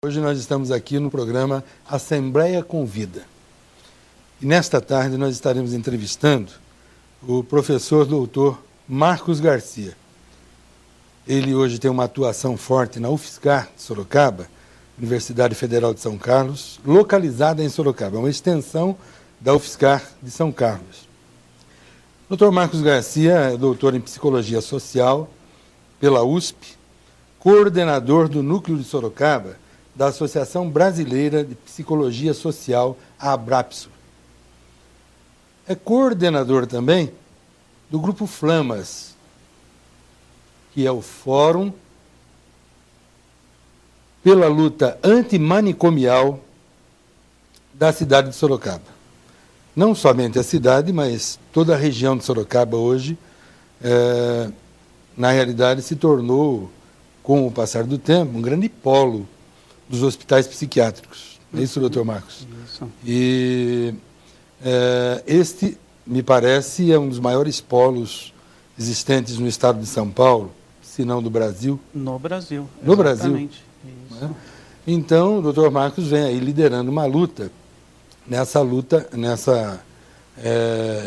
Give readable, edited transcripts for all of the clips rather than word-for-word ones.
Hoje nós estamos aqui no programa Assembleia Convida. E nesta tarde nós estaremos entrevistando o professor doutor Marcos Garcia. Ele hoje tem uma atuação forte na UFSCar de Sorocaba, Universidade Federal de São Carlos, localizada em Sorocaba, é uma extensão da UFSCar de São Carlos. O doutor Marcos Garcia é doutor em Psicologia Social pela USP, coordenador do Núcleo de Sorocaba, da Associação Brasileira de Psicologia Social, a Abrapso. É coordenador também do Grupo Flamas, que é o Fórum pela Luta Antimanicomial da cidade de Sorocaba. Não somente a cidade, mas toda a região de Sorocaba hoje, na realidade, se tornou, com o passar do tempo, um grande polo dos hospitais psiquiátricos. É isso, doutor Marcos? Isso. E este, me parece, é um dos maiores polos existentes no estado de São Paulo, se não do Brasil. No Brasil. No exatamente. Brasil. Isso. Então, o doutor Marcos vem aí liderando uma luta,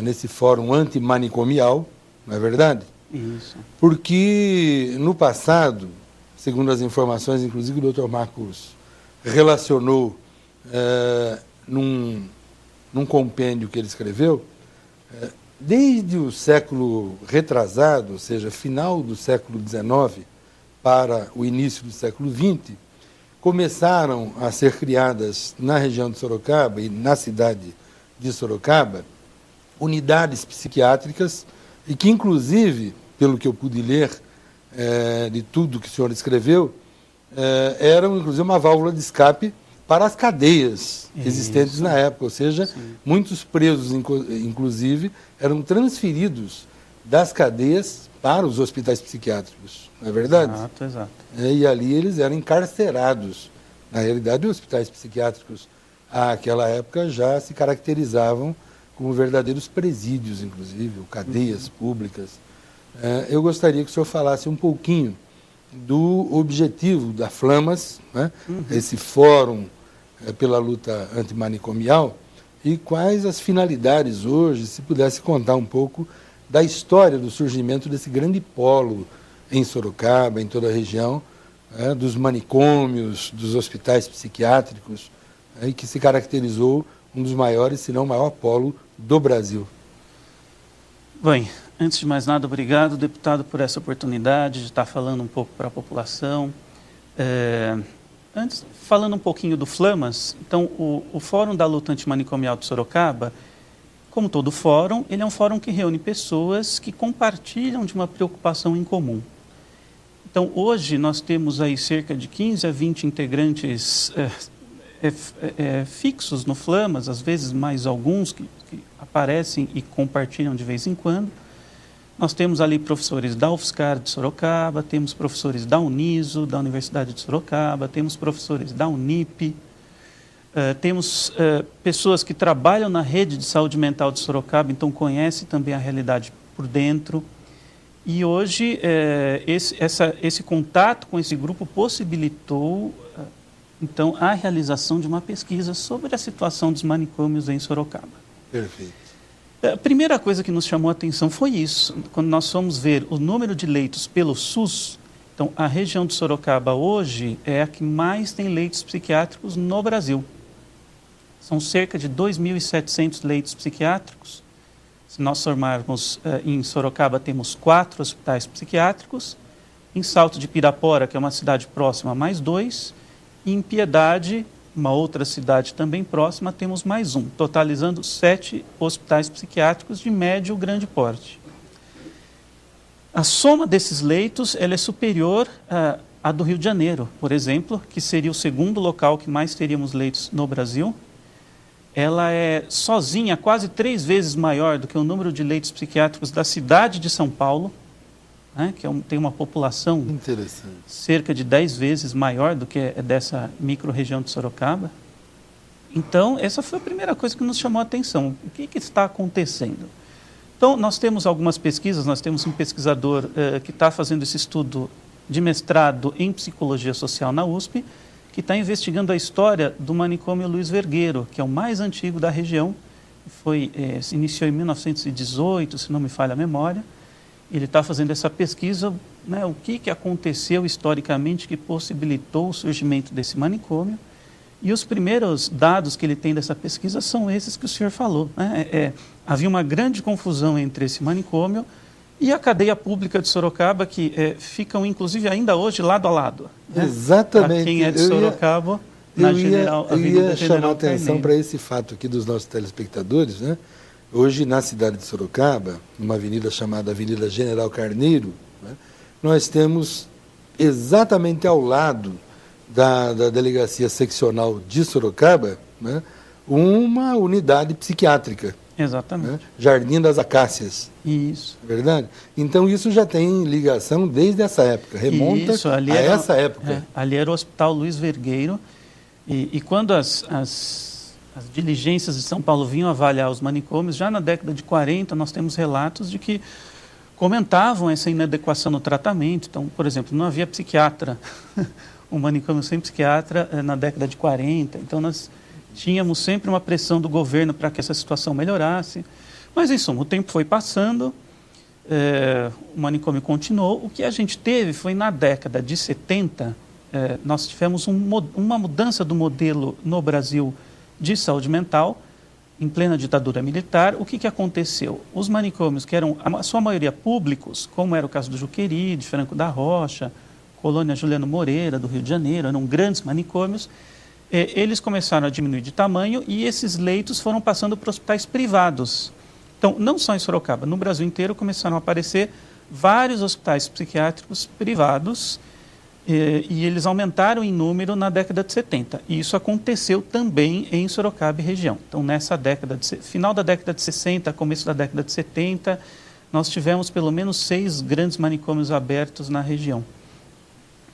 nesse fórum antimanicomial, não é verdade? Isso. Porque no passado, segundo as informações, inclusive o doutor Marcos relacionou num compêndio que ele escreveu, desde o século retrasado, ou seja, final do século XIX para o início do século XX, começaram a ser criadas na região de Sorocaba e na cidade de Sorocaba unidades psiquiátricas e que, inclusive, pelo que eu pude ler, de tudo que o senhor escreveu, eram, inclusive, uma válvula de escape para as cadeias existentes na época. Ou seja, sim, muitos presos, inclusive, eram transferidos das cadeias para os hospitais psiquiátricos. Não é verdade? Exato, exato. E ali eles eram encarcerados. Na realidade, os hospitais psiquiátricos, àquela época, já se caracterizavam como verdadeiros presídios, inclusive, ou cadeias públicas. Eu gostaria que o senhor falasse um pouquinho do objetivo da Flamas, né? Esse fórum pela luta antimanicomial, e quais as finalidades hoje, se pudesse contar um pouco da história do surgimento desse grande polo em Sorocaba, em toda a região, dos manicômios, dos hospitais psiquiátricos, e que se caracterizou um dos maiores, se não o maior polo do Brasil. Bem, antes de mais nada, obrigado, deputado, por essa oportunidade de estar falando um pouco para a população. Antes, falando um pouquinho do Flamas, então, o Fórum da Luta Antimanicomial de Sorocaba, como todo fórum, ele é um fórum que reúne pessoas que compartilham de uma preocupação em comum. Então, hoje, nós temos aí cerca de 15 a 20 integrantes fixos no Flamas, às vezes mais alguns que aparecem e compartilham de vez em quando. Nós temos ali professores da UFSCar de Sorocaba, temos professores da Uniso, da Universidade de Sorocaba, temos professores da Unip, temos pessoas que trabalham na rede de saúde mental de Sorocaba, então conhecem também a realidade por dentro. E hoje esse contato com esse grupo possibilitou então a realização de uma pesquisa sobre a situação dos manicômios em Sorocaba. Perfeito. A primeira coisa que nos chamou a atenção foi isso, quando nós fomos ver o número de leitos pelo SUS. Então, a região de Sorocaba hoje é a que mais tem leitos psiquiátricos no Brasil. São cerca de 2.700 leitos psiquiátricos. Se nós somarmos, em Sorocaba temos 4 hospitais psiquiátricos, em Salto de Pirapora, que é uma cidade próxima, mais 2, e em Piedade, uma outra cidade também próxima, temos mais 1, totalizando 7 hospitais psiquiátricos de médio e grande porte. A soma desses leitos ela é superior à do Rio de Janeiro, por exemplo, que seria o segundo local que mais teríamos leitos no Brasil. Ela é sozinha quase 3 vezes maior do que o número de leitos psiquiátricos da cidade de São Paulo, né, que tem uma população cerca de 10 vezes maior do que dessa micro-região de Sorocaba. Então, essa foi a primeira coisa que nos chamou a atenção. O que está acontecendo? Então, nós temos algumas pesquisas, nós temos um pesquisador que está fazendo esse estudo de mestrado em Psicologia Social na USP, que está investigando a história do manicômio Luiz Vergueiro, que é o mais antigo da região. Se iniciou em 1918, se não me falha a memória. Ele está fazendo essa pesquisa, né, o que aconteceu historicamente que possibilitou o surgimento desse manicômio. E os primeiros dados que ele tem dessa pesquisa são esses que o senhor falou, né? Havia uma grande confusão entre esse manicômio e a cadeia pública de Sorocaba, que ficam, inclusive, ainda hoje lado a lado. Né? Exatamente. Para quem é de Sorocaba, na Avenida Eu ia chamar General a atenção para esse fato aqui dos nossos telespectadores, né? Hoje, na cidade de Sorocaba, numa avenida chamada Avenida General Carneiro, né, nós temos exatamente ao lado da delegacia seccional de Sorocaba, né, uma unidade psiquiátrica. Exatamente. Né, Jardim das Acácias. Isso. É verdade? Então, isso já tem ligação desde essa época, remonta essa época. Ali era o Hospital Luiz Vergueiro, e quando as diligências de São Paulo vinham avaliar os manicômios, já na década de 40, nós temos relatos de que comentavam essa inadequação no tratamento. Então, por exemplo, não havia psiquiatra, um manicômio sem psiquiatra na década de 40. Então, nós tínhamos sempre uma pressão do governo para que essa situação melhorasse. Mas, em suma, o tempo foi passando, o manicômio continuou. O que a gente teve foi, na década de 70, nós tivemos uma mudança do modelo no Brasil de saúde mental, em plena ditadura militar. O que aconteceu? Os manicômios, que eram, a sua maioria, públicos, como era o caso do Juqueri, de Franco da Rocha, Colônia Juliano Moreira, do Rio de Janeiro, eram grandes manicômios, eles começaram a diminuir de tamanho e esses leitos foram passando para hospitais privados. Então, não só em Sorocaba, no Brasil inteiro começaram a aparecer vários hospitais psiquiátricos privados, e eles aumentaram em número na década de 70. E isso aconteceu também em Sorocaba e região. Então, nessa década, final da década de 60, começo da década de 70, nós tivemos pelo menos 6 grandes manicômios abertos na região.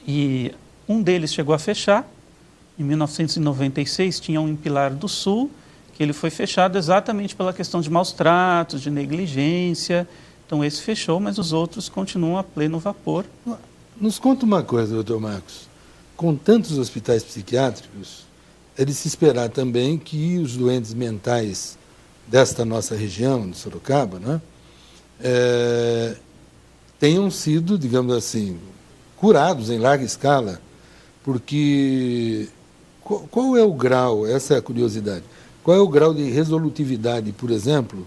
E um deles chegou a fechar. Em 1996, tinha um em Pilar do Sul, que ele foi fechado exatamente pela questão de maus tratos, de negligência. Então, esse fechou, mas os outros continuam a pleno vapor. Nos conta uma coisa, doutor Marcos. Com tantos hospitais psiquiátricos, é de se esperar também que os doentes mentais desta nossa região, de Sorocaba, né, tenham sido, digamos assim, curados em larga escala, porque qual é o grau, essa é a curiosidade, qual é o grau de resolutividade, por exemplo,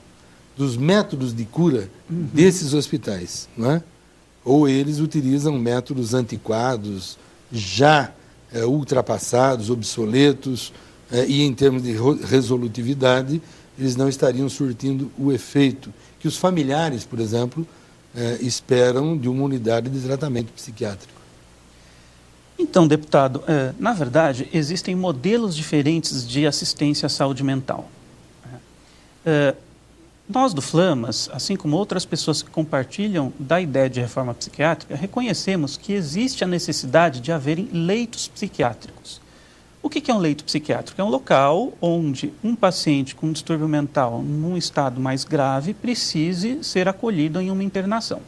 dos métodos de cura desses hospitais, não é? Ou eles utilizam métodos antiquados, já ultrapassados, obsoletos, e em termos de resolutividade, eles não estariam surtindo o efeito que os familiares, por exemplo, esperam de uma unidade de tratamento psiquiátrico. Então, deputado, na verdade, existem modelos diferentes de assistência à saúde mental. Nós do Flamas, assim como outras pessoas que compartilham da ideia de reforma psiquiátrica, reconhecemos que existe a necessidade de haverem leitos psiquiátricos. O que é um leito psiquiátrico? É um local onde um paciente com um distúrbio mental num estado mais grave precise ser acolhido em uma internação.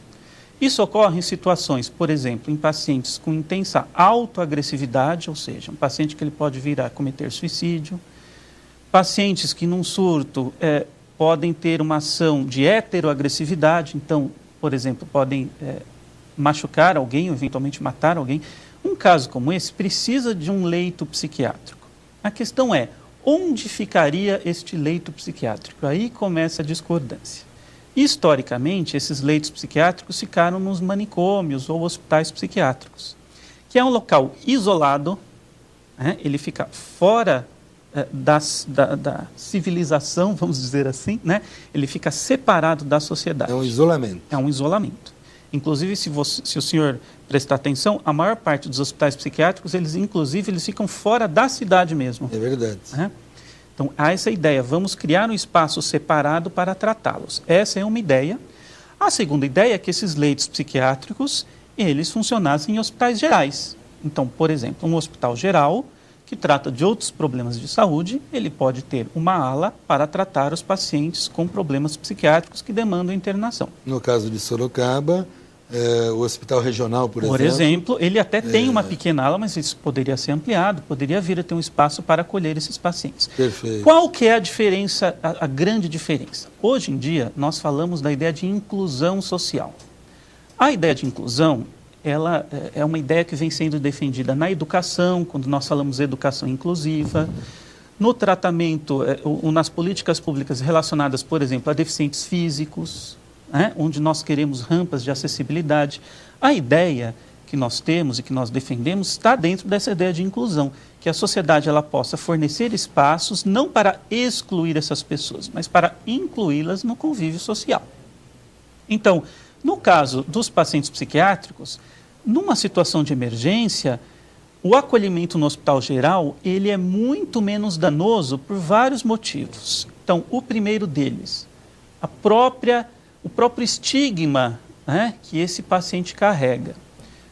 Isso ocorre em situações, por exemplo, em pacientes com intensa autoagressividade, ou seja, um paciente que ele pode vir a cometer suicídio, pacientes que num surto podem ter uma ação de heteroagressividade, então, por exemplo, podem machucar alguém ou eventualmente matar alguém. Um caso como esse precisa de um leito psiquiátrico. A questão é, onde ficaria este leito psiquiátrico? Aí começa a discordância. Historicamente, esses leitos psiquiátricos ficaram nos manicômios ou hospitais psiquiátricos, que é um local isolado, ele fica fora da civilização, vamos dizer assim, né? Ele fica separado da sociedade. É um isolamento. É um isolamento. Inclusive, se o senhor prestar atenção, a maior parte dos hospitais psiquiátricos, eles ficam fora da cidade mesmo. É verdade. Então, há essa ideia, vamos criar um espaço separado para tratá-los. Essa é uma ideia. A segunda ideia é que esses leitos psiquiátricos, eles funcionassem em hospitais gerais. Então, por exemplo, um hospital geral que trata de outros problemas de saúde, ele pode ter uma ala para tratar os pacientes com problemas psiquiátricos que demandam internação. No caso de Sorocaba, o Hospital Regional, por exemplo. Por exemplo, ele até tem uma pequena ala, mas isso poderia ser ampliado, poderia vir a ter um espaço para acolher esses pacientes. Perfeito. Qual que é a diferença, a grande diferença? Hoje em dia, nós falamos da ideia de inclusão social. A ideia de inclusão, ela é uma ideia que vem sendo defendida na educação, quando nós falamos de educação inclusiva, no tratamento, nas políticas públicas relacionadas, por exemplo, a deficientes físicos, onde nós queremos rampas de acessibilidade. A ideia que nós temos e que nós defendemos está dentro dessa ideia de inclusão, que a sociedade ela possa fornecer espaços não para excluir essas pessoas, mas para incluí-las no convívio social. Então, no caso dos pacientes psiquiátricos, numa situação de emergência, o acolhimento no hospital geral, ele é muito menos danoso por vários motivos. Então, o primeiro deles, o próprio estigma, que esse paciente carrega.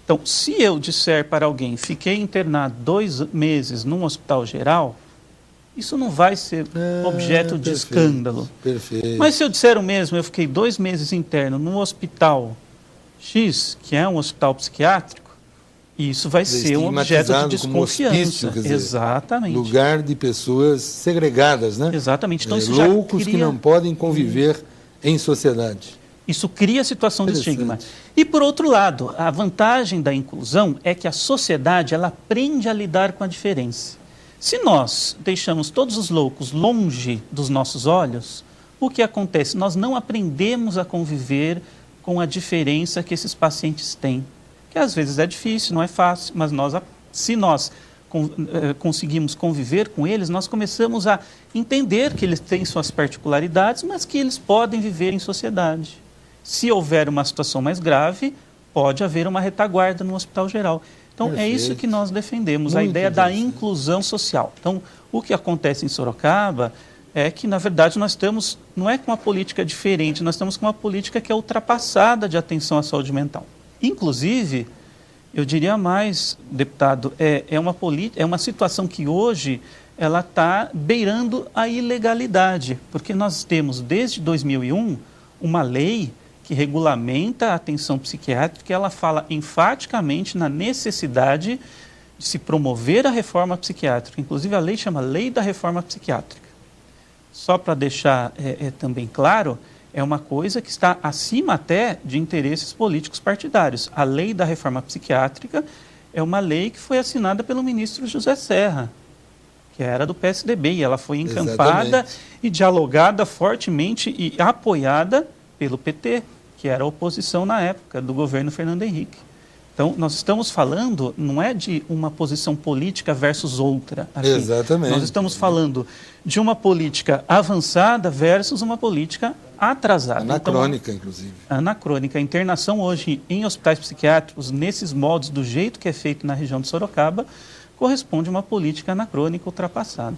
Então, se eu disser para alguém, fiquei internado 2 meses num hospital geral, isso não vai ser objeto de escândalo. Perfeito. Mas se eu disser o mesmo, eu fiquei 2 meses interno num hospital X, que é um hospital psiquiátrico, isso vai ser um objeto de desconfiança. Como hospício, quer dizer, exatamente. Lugar de pessoas segregadas, né? Exatamente. Então, isso loucos já cria... que não podem conviver em sociedade. Isso cria situação de estigma. E, por outro lado, a vantagem da inclusão é que a sociedade ela aprende a lidar com a diferença. Se nós deixamos todos os loucos longe dos nossos olhos, o que acontece? Nós não aprendemos a conviver com a diferença que esses pacientes têm. Que às vezes é difícil, não é fácil, mas se nós conseguimos conviver com eles, nós começamos a entender que eles têm suas particularidades, mas que eles podem viver em sociedade. Se houver uma situação mais grave, pode haver uma retaguarda no hospital geral. Então, Perfeito. É isso que nós defendemos, Muito a ideia da inclusão social. Então, o que acontece em Sorocaba é que, na verdade, nós estamos, não é com uma política diferente, nós estamos com uma política que é ultrapassada de atenção à saúde mental. Inclusive, eu diria mais, deputado, é uma situação que hoje ela está beirando a ilegalidade, porque nós temos, desde 2001, uma lei que regulamenta a atenção psiquiátrica, ela fala enfaticamente na necessidade de se promover a reforma psiquiátrica. Inclusive, a lei chama Lei da Reforma Psiquiátrica. Só para deixar também claro, é uma coisa que está acima até de interesses políticos partidários. A Lei da Reforma Psiquiátrica é uma lei que foi assinada pelo ministro José Serra, que era do PSDB, e ela foi encampada e dialogada fortemente e apoiada pelo PT, que era a oposição na época do governo Fernando Henrique. Então, nós estamos falando, não é de uma posição política versus outra. Aqui. Exatamente. Nós estamos falando de uma política avançada versus uma política atrasada. Anacrônica, então, inclusive. Anacrônica. A internação hoje em hospitais psiquiátricos, nesses modos, do jeito que é feito na região de Sorocaba, corresponde a uma política anacrônica ultrapassada.